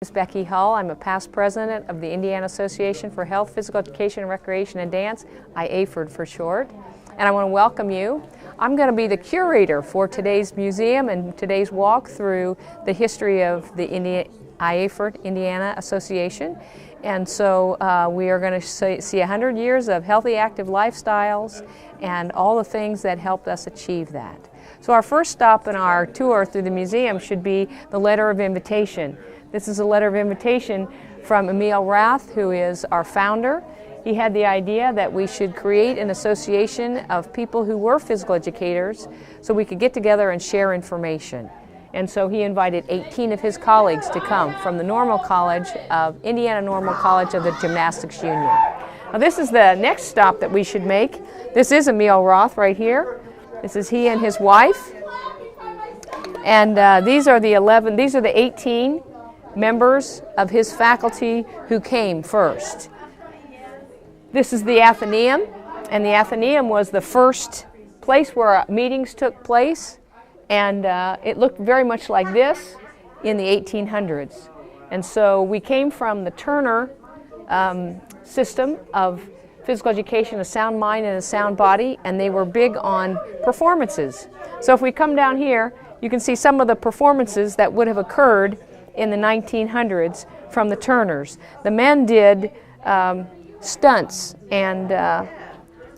This is Becky Hull. I'm a past president of the Indiana Association for Health, Physical Education, Recreation, and Dance, AHPERD for short. And I want to welcome you. I'm going to be the curator for today's museum and today's walk through the history of the AHPERD, Indiana Association. And so we are going to see 100 years of healthy, active lifestyles and all the things that helped us achieve that. So our first stop in our tour through the museum should be the letter of invitation. This is a letter of invitation from Emil Rath, who is our founder. He had the idea that we should create an association of people who were physical educators so we could get together and share information. And so he invited 18 of his colleagues to come from the Normal College of Indiana Normal College of the Gymnastics Union. Now this is the next stop that we should make. This is Emil Rath right here. This is he and his wife. And these are the 18 members of his faculty who came first. This is the Athenaeum, and the Athenaeum was the first place where meetings took place, and it looked very much like this in the 1800s. And so we came from the Turner system of physical education, a sound mind and a sound body, and they were big on performances. So if we come down here, you can see some of the performances that would have occurred in the 1900s from the Turners. The men did stunts and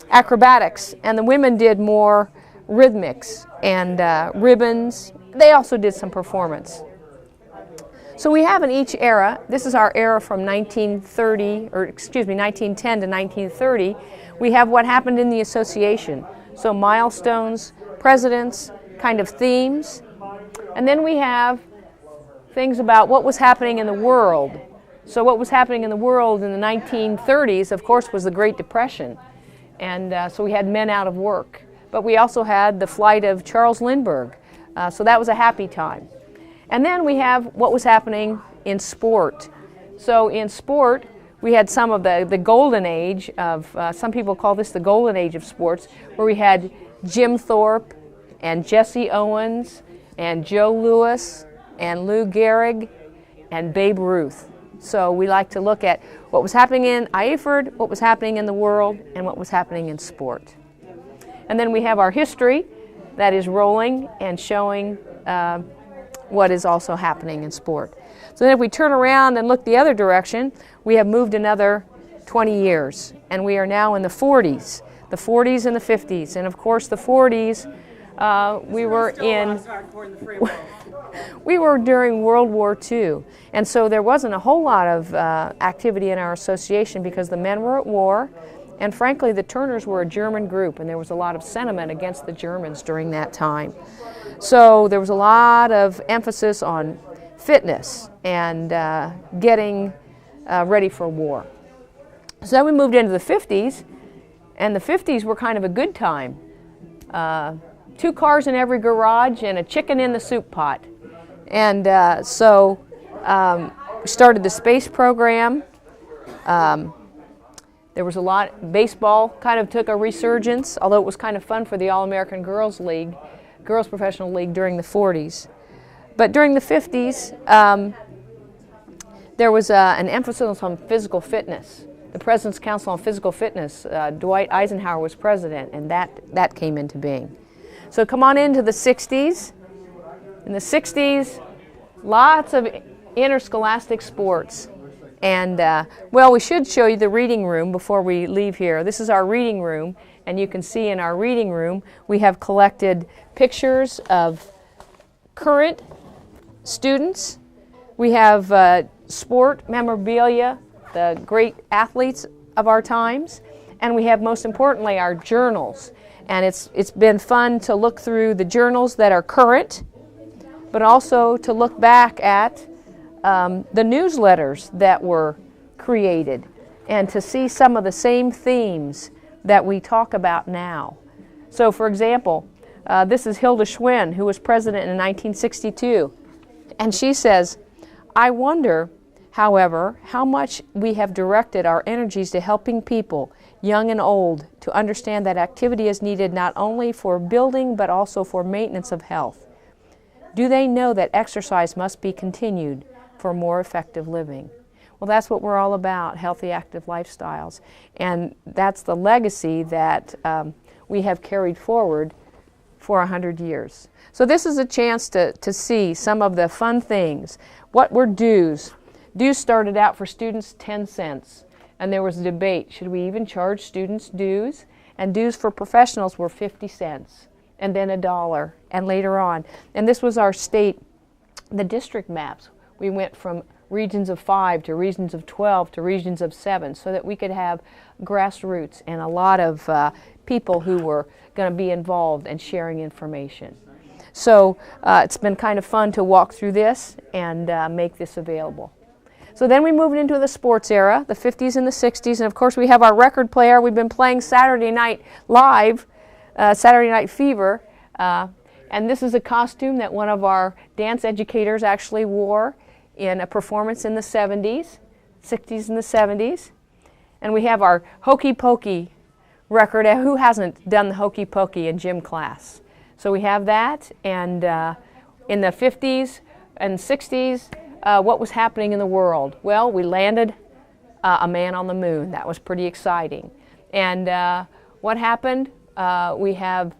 acrobatics, and the women did more rhythmics and ribbons. They also did some performance. So we have in each era, this is our era from 1910 to 1930, we have what happened in the association. So milestones, presidents, kind of themes, and then we have things about what was happening in the world. So what was happening in the world in the 1930s, of course, was the Great Depression. And so we had men out of work. But we also had the flight of Charles Lindbergh. So that was a happy time. And then we have what was happening in sport. So in sport, we had some of the golden age of, some people call this the golden age of sports, where we had Jim Thorpe and Jesse Owens and Joe Louis and Lou Gehrig and Babe Ruth. So we like to look at what was happening in AHPERD, what was happening in the world, and what was happening in sport. And then we have our history that is rolling and showing what is also happening in sport. So then if we turn around and look the other direction, we have moved another 20 years, and we are now in the 40s and the 50s. And of course the 40s, we were during World War II, and so there wasn't a whole lot of activity in our association because the men were at war, and frankly the Turners were a German group, and there was a lot of sentiment against the Germans during that time. So there was a lot of emphasis on fitness and getting ready for war. So then we moved into the 50s, and the 50s were kind of a good time. 2 cars in every garage and a chicken in the soup pot. And so we started the space program. There was a lot, baseball kind of took a resurgence, although it was kind of fun for the All-American Girls League, Girls Professional League during the 40s. But during the 50s, there was an emphasis on physical fitness. The President's Council on Physical Fitness, Dwight Eisenhower was president, and that came into being. So come on into the 60s. In the 60s, lots of interscholastic sports. And, well, we should show you the reading room before we leave here. This is our reading room, and you can see in our reading room we have collected pictures of current students. We have sport memorabilia, the great athletes of our times, and we have, most importantly, our journals. And it's been fun to look through the journals that are current, but also to look back at the newsletters that were created and to see some of the same themes that we talk about now. So for example, this is Hilda Schwinn, who was president in 1962, and she says, "I wonder, however, how much we have directed our energies to helping people, young and old, to understand that activity is needed not only for building but also for maintenance of health. Do they know that exercise must be continued, for more effective living. Well, that's what we're all about, healthy, active lifestyles. And that's the legacy that we have carried forward for 100 years. So this is a chance to see some of the fun things. What were dues? Dues started out for students 10 cents. And there was a debate, should we even charge students dues? And dues for professionals were 50 cents, and then $1, and later on. And this was our state, the district maps. We went from regions of 5 to regions of 12 to regions of 7 so that we could have grassroots and a lot of people who were going to be involved and sharing information. So it's been kind of fun to walk through this and make this available. So then we moved into the sports era, the 50s and the 60s, and of course we have our record player. We've been playing Saturday Night Live, Saturday Night Fever, and this is a costume that one of our dance educators actually wore in a performance in the 70s, 60s and the 70s. And we have our Hokey Pokey record. Who hasn't done the Hokey Pokey in gym class? So we have that, and in the 50s and 60s, what was happening in the world? Well, we landed a man on the moon. That was pretty exciting. And what happened? We have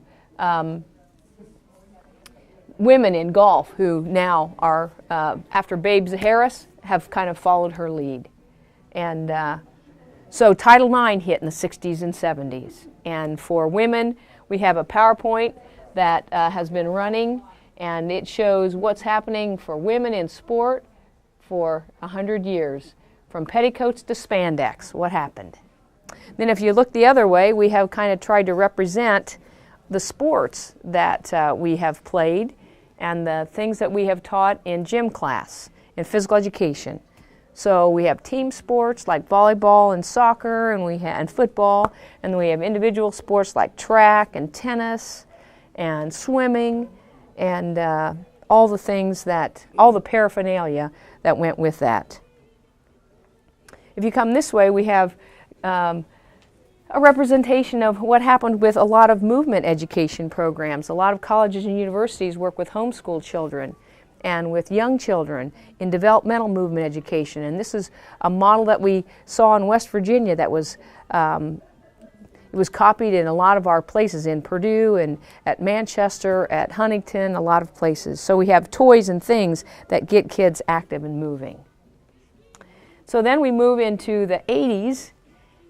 women in golf who now are, after Babes Harris, have kind of followed her lead. And so Title IX hit in the 60s and 70s. And for women, we have a PowerPoint that has been running, and it shows what's happening for women in sport for 100 years, from petticoats to spandex, what happened. Then if you look the other way, we have kind of tried to represent the sports that we have played and the things that we have taught in gym class, in physical education. So we have team sports like volleyball and soccer, and football, and then we have individual sports like track and tennis and swimming, and all the things that, all the paraphernalia that went with that. If you come this way, we have a representation of what happened with a lot of movement education programs. A lot of colleges and universities work with homeschool children and with young children in developmental movement education. And this is a model that we saw in West Virginia that was it was copied in a lot of our places, in Purdue and at Manchester, at Huntington, a lot of places. So we have toys and things that get kids active and moving. So then we move into the 80s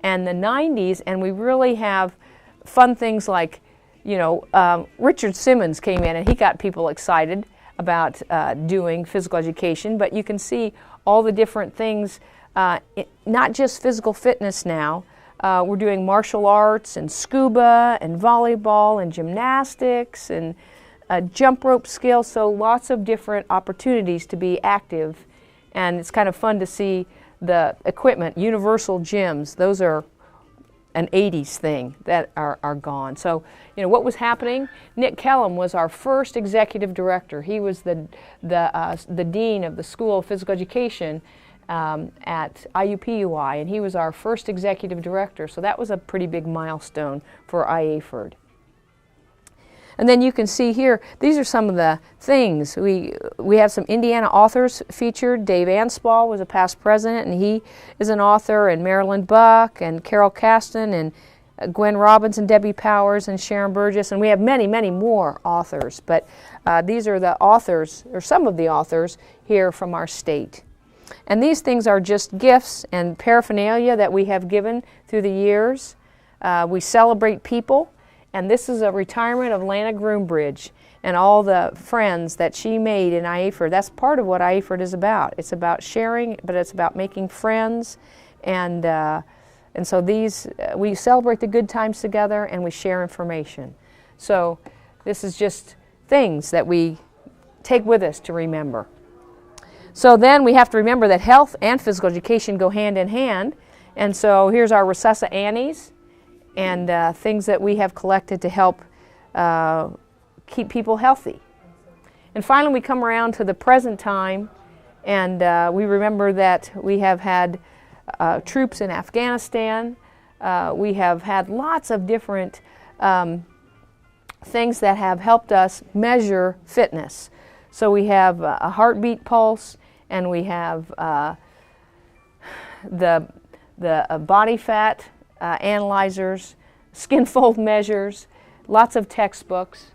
and the 90s, and we really have fun things like, you know, Richard Simmons came in and he got people excited about doing physical education, but you can see all the different things, not just physical fitness now. We're doing martial arts and scuba and volleyball and gymnastics and jump rope skills, so lots of different opportunities to be active. And it's kind of fun to see the equipment, universal gyms. Those are an 80s thing that are gone. So, you know, what was happening? Nick Kellum was our first executive director. He was the dean of the School of Physical Education at IUPUI, and he was our first executive director, so that was a pretty big milestone for AHPERD. And then you can see here, these are some of the things. We have some Indiana authors featured. Dave Anspall was a past president, and he is an author, and Marilyn Buck, and Carol Caston, and Gwen Robbins, and Debbie Powers, and Sharon Burgess, and we have many, many more authors, but these are the authors, or some of the authors, here from our state. And these things are just gifts and paraphernalia that we have given through the years. We celebrate people, and this is a retirement of Lana Groombridge and all the friends that she made in AHPERD. That's part of what AHPERD is about. It's about sharing, but it's about making friends, and so these, we celebrate the good times together and we share information. So this is just things that we take with us to remember. So then we have to remember that health and physical education go hand in hand. And so here's our Recessa Annies and things that we have collected to help keep people healthy. And finally we come around to the present time, and we remember that we have had troops in Afghanistan. We have had lots of different things that have helped us measure fitness. So we have a heartbeat pulse, and we have the body fat analyzers, skin fold measures, lots of textbooks,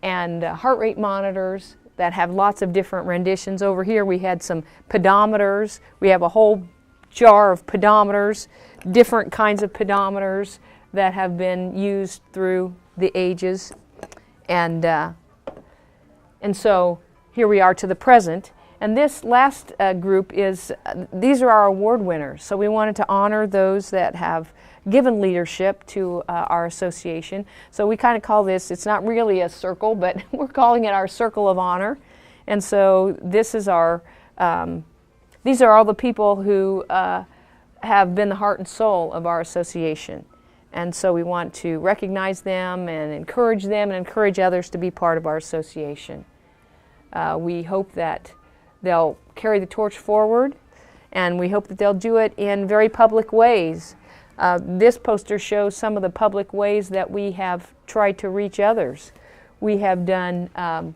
and heart rate monitors that have lots of different renditions. Over here we had some pedometers. We have a whole jar of pedometers, different kinds of pedometers that have been used through the ages. And so here we are to the present. And this last group is, these are our award winners. So we wanted to honor those that have given leadership to our association. So we kind of call this, it's not really a circle, but we're calling it our Circle of Honor. And so this is our, these are all the people who have been the heart and soul of our association. And so we want to recognize them and encourage others to be part of our association. We hope that they'll carry the torch forward, and we hope that they'll do it in very public ways. This poster shows some of the public ways that we have tried to reach others. We have done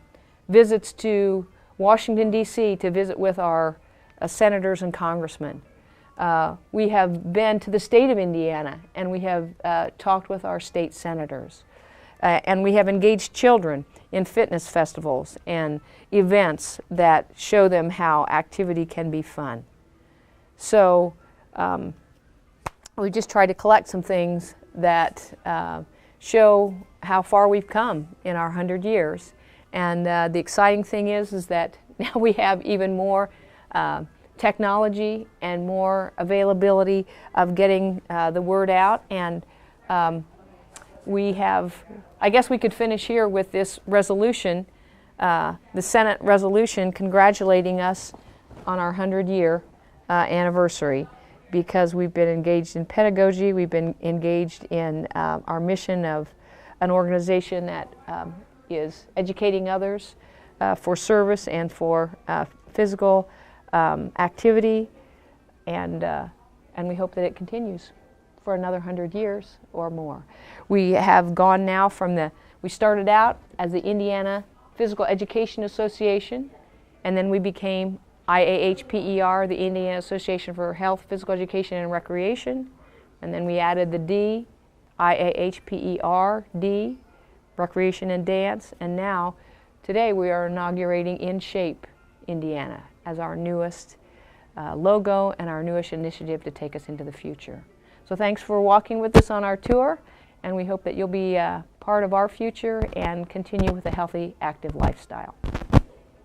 visits to Washington, D.C. to visit with our senators and congressmen. We have been to the state of Indiana, and we have talked with our state senators. And we have engaged children in fitness festivals and events that show them how activity can be fun. So we just tried to collect some things that show how far we've come in our 100 years. And the exciting thing is that now we have even more technology and more availability of getting the word out. And we have, I guess we could finish here with this resolution, the Senate resolution congratulating us on our 100-year anniversary, because we've been engaged in pedagogy, we've been engaged in our mission of an organization that is educating others for service and for physical activity, and we hope that it continues for another 100 years or more. We have gone now from we started out as the Indiana Physical Education Association, and then we became IAHPER, the Indiana Association for Health, Physical Education, and Recreation, and then we added the D, IAHPER-D, Recreation and Dance, and now, today, we are inaugurating In Shape, Indiana, as our newest logo and our newest initiative to take us into the future. So thanks for walking with us on our tour, and we hope that you'll be part of our future and continue with a healthy, active lifestyle.